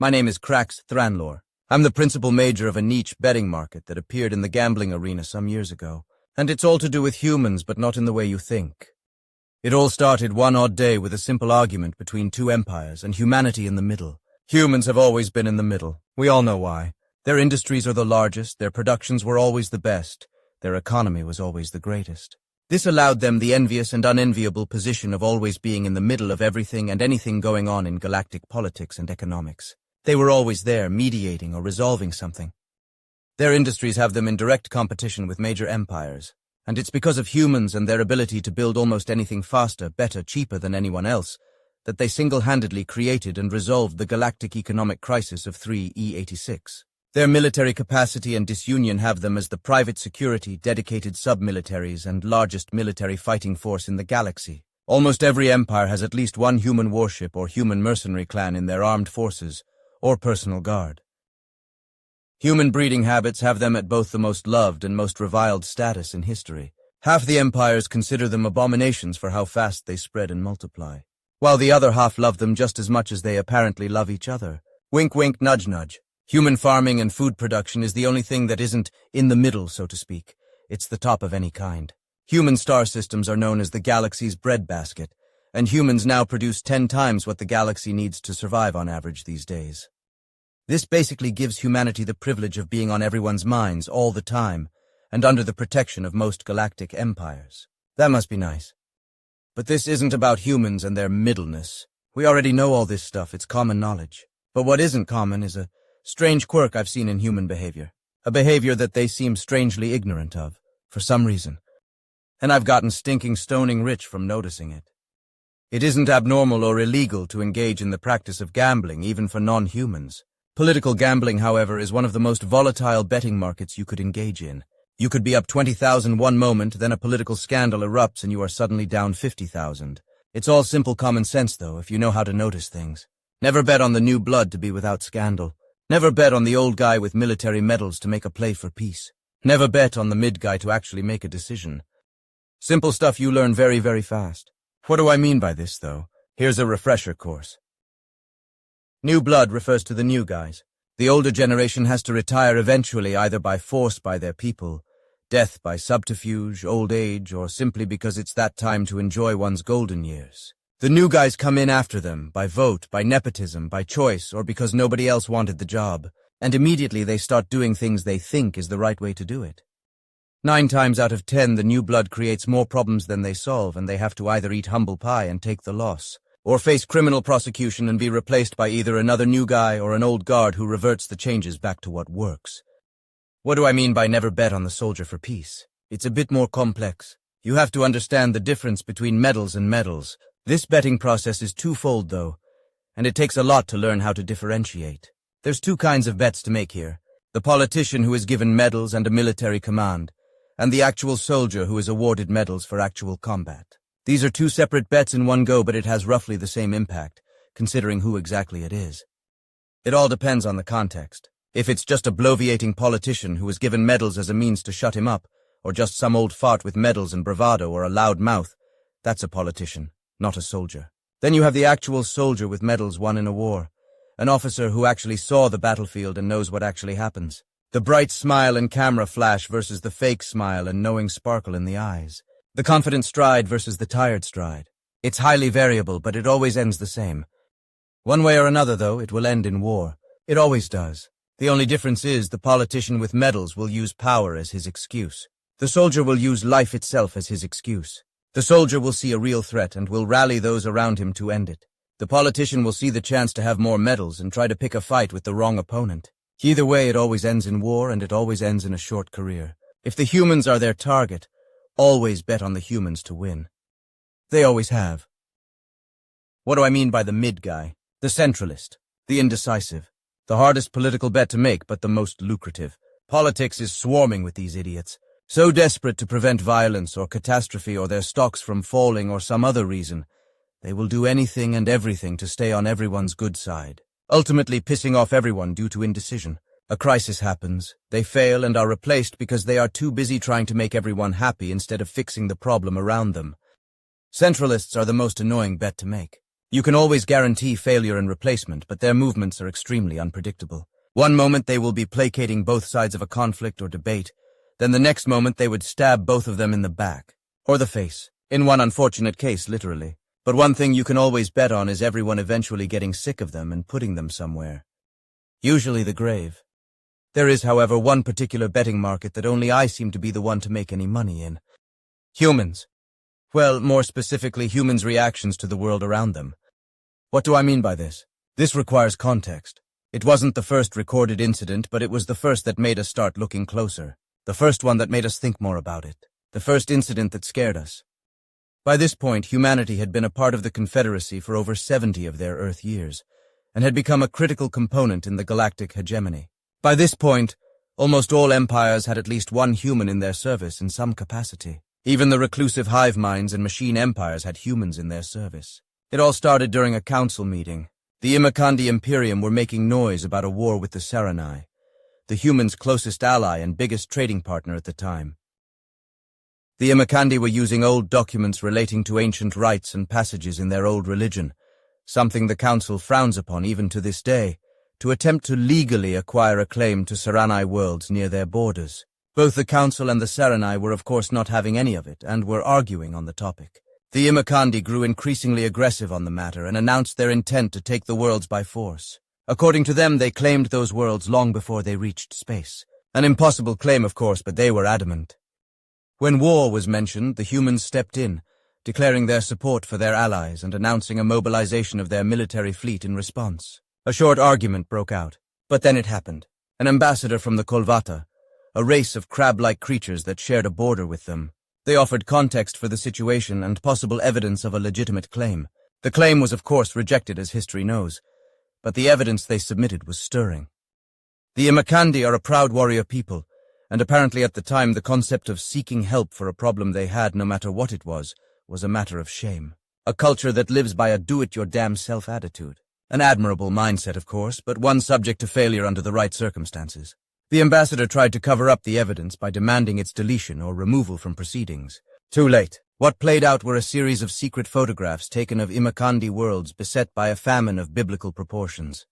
My name is Crax Thranlor. I'm the principal major of a niche betting market that appeared in the gambling arena some years ago. And it's all to do with humans, but not in the way you think. It all started one odd day with a simple argument between two empires and humanity in the middle. Humans have always been in the middle. We all know why. Their industries are the largest, their productions were always the best, their economy was always the greatest. This allowed them the envious and unenviable position of always being in the middle of everything and anything going on in galactic politics and economics. They were always there, mediating or resolving something. Their industries have them in direct competition with major empires, and it's because of humans and their ability to build almost anything faster, better, cheaper than anyone else that they single-handedly created and resolved the galactic economic crisis of 3E86. Their military capacity and disunion have them as the private security, dedicated sub-militaries, and largest military fighting force in the galaxy. Almost every empire has at least one human warship or human mercenary clan in their armed forces, or personal guard. Human breeding habits have them at both the most loved and most reviled status in history. Half the empires consider them abominations for how fast they spread and multiply, while the other half love them just as much as they apparently love each other. Wink, wink, nudge, nudge. Human farming and food production is the only thing that isn't in the middle, so to speak. It's the top of any kind. Human star systems are known as the galaxy's breadbasket, and humans now produce 10 times what the galaxy needs to survive on average these days. This basically gives humanity the privilege of being on everyone's minds all the time, and under the protection of most galactic empires. That must be nice. But this isn't about humans and their middleness. We already know all this stuff, it's common knowledge. But what isn't common is a strange quirk I've seen in human behavior. A behavior that they seem strangely ignorant of, for some reason. And I've gotten stinking stoning rich from noticing it. It isn't abnormal or illegal to engage in the practice of gambling, even for non-humans. Political gambling, however, is one of the most volatile betting markets you could engage in. You could be up 20,000 one moment, then a political scandal erupts and you are suddenly down 50,000. It's all simple common sense, though, if you know how to notice things. Never bet on the new blood to be without scandal. Never bet on the old guy with military medals to make a play for peace. Never bet on the mid guy to actually make a decision. Simple stuff you learn very, very fast. What do I mean by this, though? Here's a refresher course. New blood refers to the new guys. The older generation has to retire eventually, either by force by their people, death by subterfuge, old age, or simply because it's that time to enjoy one's golden years. The new guys come in after them, by vote, by nepotism, by choice, or because nobody else wanted the job, and immediately they start doing things they think is the right way to do it. 9 times out of 10, the new blood creates more problems than they solve, and they have to either eat humble pie and take the loss, or face criminal prosecution and be replaced by either another new guy or an old guard who reverts the changes back to what works. What do I mean by never bet on the soldier for peace? It's a bit more complex. You have to understand the difference between medals and medals. This betting process is twofold, though, and it takes a lot to learn how to differentiate. There's 2 kinds of bets to make here. The politician who is given medals and a military command, and the actual soldier who is awarded medals for actual combat. These are 2 separate bets in one go, but it has roughly the same impact, considering who exactly it is. It all depends on the context. If it's just a bloviating politician who is given medals as a means to shut him up, or just some old fart with medals and bravado or a loud mouth, that's a politician, not a soldier. Then you have the actual soldier with medals won in a war, an officer who actually saw the battlefield and knows what actually happens. The bright smile and camera flash versus the fake smile and knowing sparkle in the eyes. The confident stride versus the tired stride. It's highly variable, but it always ends the same. One way or another, though, it will end in war. It always does. The only difference is the politician with medals will use power as his excuse. The soldier will use life itself as his excuse. The soldier will see a real threat and will rally those around him to end it. The politician will see the chance to have more medals and try to pick a fight with the wrong opponent. Either way, it always ends in war, and it always ends in a short career. If the humans are their target, always bet on the humans to win. They always have. What do I mean by the mid guy? The centralist, the indecisive, the hardest political bet to make, but the most lucrative. Politics is swarming with these idiots, so desperate to prevent violence or catastrophe or their stocks from falling or some other reason. They will do anything and everything to stay on everyone's good side, ultimately pissing off everyone due to indecision. A crisis happens, they fail and are replaced because they are too busy trying to make everyone happy instead of fixing the problem around them. Centralists are the most annoying bet to make. You can always guarantee failure and replacement, but their movements are extremely unpredictable. One moment they will be placating both sides of a conflict or debate, then the next moment they would stab both of them in the back, or the face, in one unfortunate case, literally. But one thing you can always bet on is everyone eventually getting sick of them and putting them somewhere. Usually the grave. There is, however, one particular betting market that only I seem to be the one to make any money in. Humans. Well, more specifically, humans' reactions to the world around them. What do I mean by this? This requires context. It wasn't the first recorded incident, but it was the first that made us start looking closer. The first one that made us think more about it. The first incident that scared us. By this point, humanity had been a part of the Confederacy for over 70 of their Earth years, and had become a critical component in the galactic hegemony. By this point, almost all empires had at least one human in their service in some capacity. Even the reclusive hive minds and machine empires had humans in their service. It all started during a council meeting. The Imakandi Imperium were making noise about a war with the Saranai, the humans' closest ally and biggest trading partner at the time. The Imakandi were using old documents relating to ancient rites and passages in their old religion, something the council frowns upon even to this day, to attempt to legally acquire a claim to Saranai worlds near their borders. Both the council and the Saranai were of course not having any of it, and were arguing on the topic. The Imakandi grew increasingly aggressive on the matter and announced their intent to take the worlds by force. According to them, they claimed those worlds long before they reached space. An impossible claim, of course, but they were adamant. When war was mentioned, the humans stepped in, declaring their support for their allies and announcing a mobilization of their military fleet in response. A short argument broke out, but then it happened. An ambassador from the Kolvata, a race of crab-like creatures that shared a border with them. They offered context for the situation and possible evidence of a legitimate claim. The claim was of course rejected, as history knows, but the evidence they submitted was stirring. The Imakandi are a proud warrior people, and apparently at the time the concept of seeking help for a problem they had, no matter what it was a matter of shame. A culture that lives by a do-it-your-damn-self attitude. An admirable mindset, of course, but one subject to failure under the right circumstances. The ambassador tried to cover up the evidence by demanding its deletion or removal from proceedings. Too late. What played out were a series of secret photographs taken of Imakandi worlds beset by a famine of biblical proportions.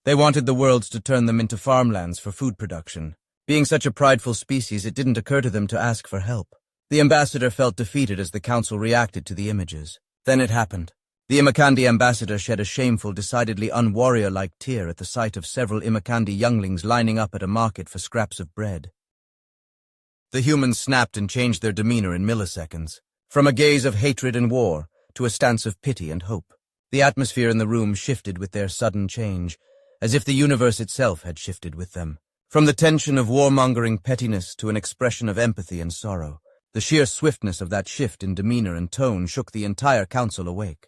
They wanted the worlds to turn them into farmlands for food production. Being such a prideful species, it didn't occur to them to ask for help. The ambassador felt defeated as the council reacted to the images. Then it happened. The Imakandi ambassador shed a shameful, decidedly unwarrior-like tear at the sight of several Imakandi younglings lining up at a market for scraps of bread. The humans snapped and changed their demeanor in milliseconds, from a gaze of hatred and war to a stance of pity and hope. The atmosphere in the room shifted with their sudden change, as if the universe itself had shifted with them. From the tension of warmongering pettiness to an expression of empathy and sorrow, the sheer swiftness of that shift in demeanor and tone shook the entire council awake.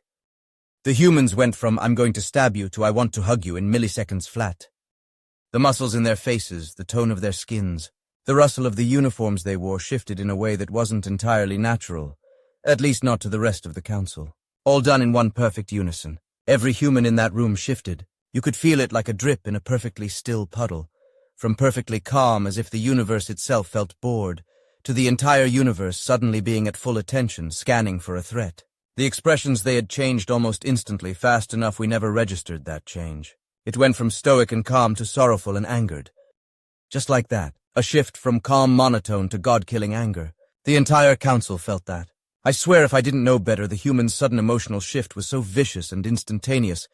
The humans went from "I'm going to stab you" to "I want to hug you" in milliseconds flat. The muscles in their faces, the tone of their skins, the rustle of the uniforms they wore shifted in a way that wasn't entirely natural, at least not to the rest of the council. All done in one perfect unison. Every human in that room shifted. You could feel it like a drip in a perfectly still puddle, from perfectly calm as if the universe itself felt bored, to the entire universe suddenly being at full attention, scanning for a threat. The expressions they had changed almost instantly, fast enough we never registered that change. It went from stoic and calm to sorrowful and angered. Just like that, a shift from calm monotone to God-killing anger. The entire council felt that. I swear if I didn't know better, the human's sudden emotional shift was so vicious and instantaneous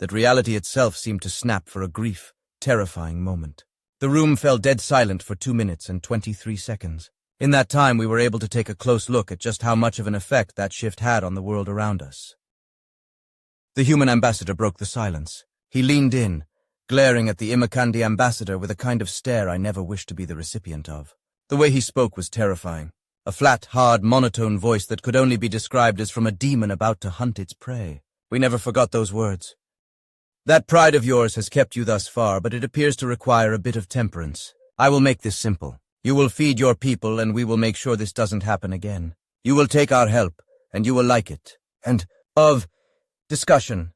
that reality itself seemed to snap for a brief, terrifying moment. The room fell dead silent for 2 minutes and 23 seconds. In that time, we were able to take a close look at just how much of an effect that shift had on the world around us. The human ambassador broke the silence. He leaned in, glaring at the Imakandi ambassador with a kind of stare I never wished to be the recipient of. The way he spoke was terrifying. A flat, hard, monotone voice that could only be described as from a demon about to hunt its prey. We never forgot those words. That pride of yours has kept you thus far, but it appears to require a bit of temperance. I will make this simple. You will feed your people, and we will make sure this doesn't happen again. You will take our help, and you will like it. And of discussion.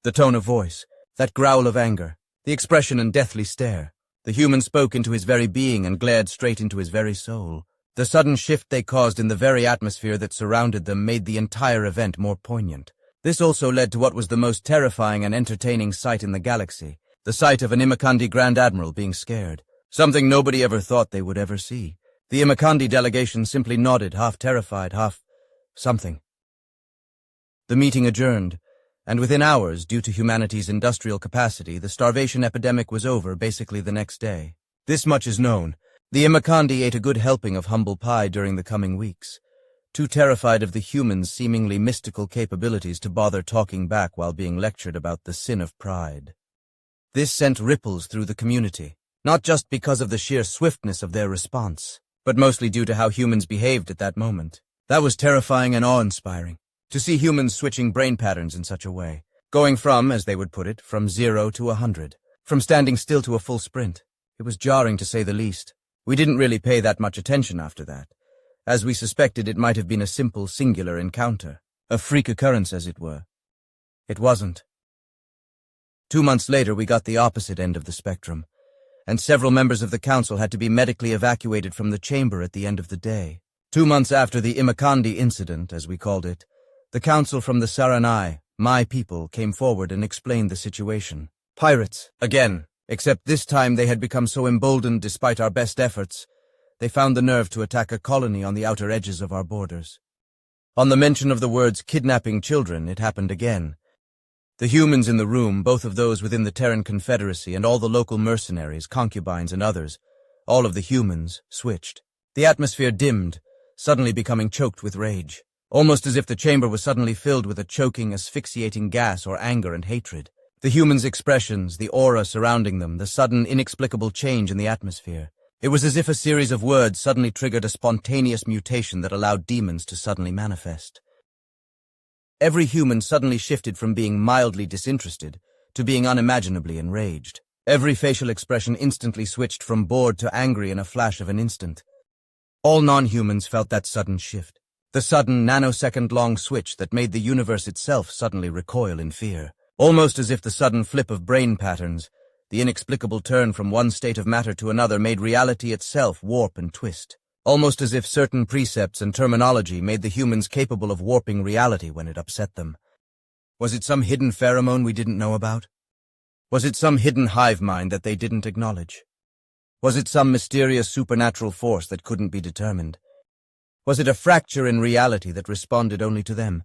The tone of voice, that growl of anger, the expression and deathly stare. The human spoke into his very being and glared straight into his very soul. The sudden shift they caused in the very atmosphere that surrounded them made the entire event more poignant. This also led to what was the most terrifying and entertaining sight in the galaxy, the sight of an Imakandi Grand Admiral being scared, something nobody ever thought they would ever see. The Imakandi delegation simply nodded, half terrified, half something. The meeting adjourned, and within hours, due to humanity's industrial capacity, the starvation epidemic was over basically the next day. This much is known. The Imakandi ate a good helping of humble pie during the coming weeks, too terrified of the humans' seemingly mystical capabilities to bother talking back while being lectured about the sin of pride. This sent ripples through the community, not just because of the sheer swiftness of their response, but mostly due to how humans behaved at that moment. That was terrifying and awe-inspiring, to see humans switching brain patterns in such a way, going from, as they would put it, from 0 to 100, from standing still to a full sprint. It was jarring to say the least. We didn't really pay that much attention after that, as we suspected it might have been a simple singular encounter, a freak occurrence as it were. It wasn't. 2 months later we got the opposite end of the spectrum, and several members of the council had to be medically evacuated from the chamber at the end of the day. 2 months after the Imakandi incident, as we called it, the council from the Saranai, my people, came forward and explained the situation. Pirates, again, except this time they had become so emboldened despite our best efforts, they found the nerve to attack a colony on the outer edges of our borders. On the mention of the words kidnapping children, it happened again. The humans in the room, both of those within the Terran Confederacy and all the local mercenaries, concubines and others, all of the humans, switched. The atmosphere dimmed, suddenly becoming choked with rage, almost as if the chamber was suddenly filled with a choking, asphyxiating gas or anger and hatred. The humans' expressions, the aura surrounding them, the sudden, inexplicable change in the atmosphere. It was as if a series of words suddenly triggered a spontaneous mutation that allowed demons to suddenly manifest. Every human suddenly shifted from being mildly disinterested to being unimaginably enraged. Every facial expression instantly switched from bored to angry in a flash of an instant. All non-humans felt that sudden shift, the sudden nanosecond-long switch that made the universe itself suddenly recoil in fear. Almost as if the sudden flip of brain patterns, the inexplicable turn from one state of matter to another made reality itself warp and twist. Almost as if certain precepts and terminology made the humans capable of warping reality when it upset them. Was it some hidden pheromone we didn't know about? Was it some hidden hive mind that they didn't acknowledge? Was it some mysterious supernatural force that couldn't be determined? Was it a fracture in reality that responded only to them?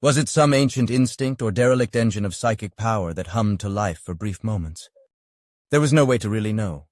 Was it some ancient instinct or derelict engine of psychic power that hummed to life for brief moments? There was no way to really know.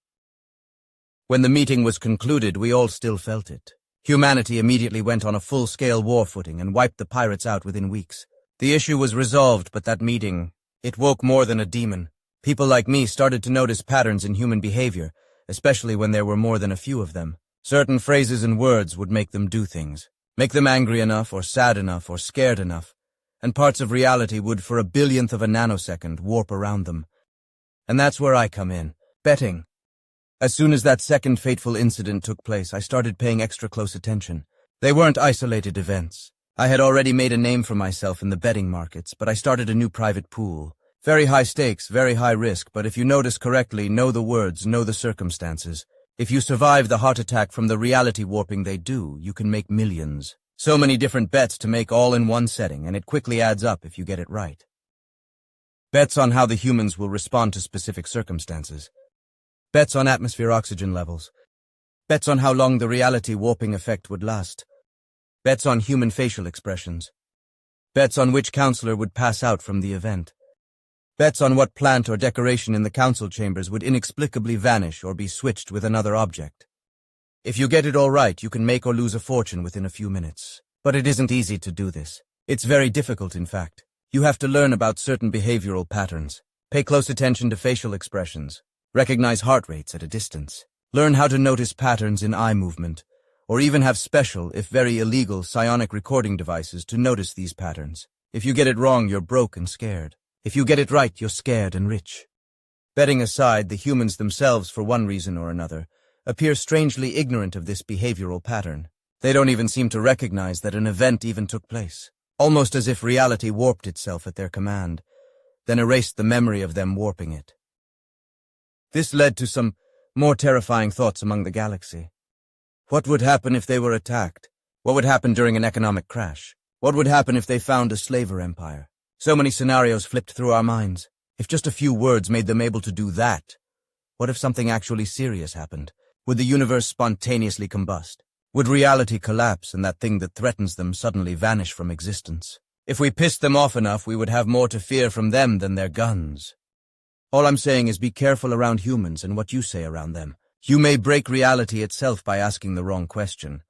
When the meeting was concluded, we all still felt it. Humanity immediately went on a full-scale war footing and wiped the pirates out within weeks. The issue was resolved, but that meeting, it woke more than a demon. People like me started to notice patterns in human behavior, especially when there were more than a few of them. Certain phrases and words would make them do things, make them angry enough or sad enough or scared enough, and parts of reality would, for a billionth of a nanosecond, warp around them. And that's where I come in, betting. As soon as that second fateful incident took place, I started paying extra close attention. They weren't isolated events. I had already made a name for myself in the betting markets, but I started a new private pool. Very high stakes, very high risk, but if you notice correctly, know the words, know the circumstances. If you survive the heart attack from the reality warping they do, you can make millions. So many different bets to make all in one setting, and it quickly adds up if you get it right. Bets on how the humans will respond to specific circumstances. Bets on atmosphere oxygen levels. Bets on how long the reality warping effect would last. Bets on human facial expressions. Bets on which counselor would pass out from the event. Bets on what plant or decoration in the council chambers would inexplicably vanish or be switched with another object. If you get it all right, you can make or lose a fortune within a few minutes. But it isn't easy to do this. It's very difficult, in fact. You have to learn about certain behavioral patterns. Pay close attention to facial expressions. Recognize heart rates at a distance. Learn how to notice patterns in eye movement, or even have special, if very illegal, psionic recording devices to notice these patterns. If you get it wrong, you're broke and scared. If you get it right, you're scared and rich. Betting aside, the humans themselves, for one reason or another, appear strangely ignorant of this behavioral pattern. They don't even seem to recognize that an event even took place, almost as if reality warped itself at their command, then erased the memory of them warping it. This led to some more terrifying thoughts among the galaxy. What would happen if they were attacked? What would happen during an economic crash? What would happen if they found a slaver empire? So many scenarios flipped through our minds. If just a few words made them able to do that, what if something actually serious happened? Would the universe spontaneously combust? Would reality collapse and that thing that threatens them suddenly vanish from existence? If we pissed them off enough, we would have more to fear from them than their guns. All I'm saying is be careful around humans and what you say around them. You may break reality itself by asking the wrong question.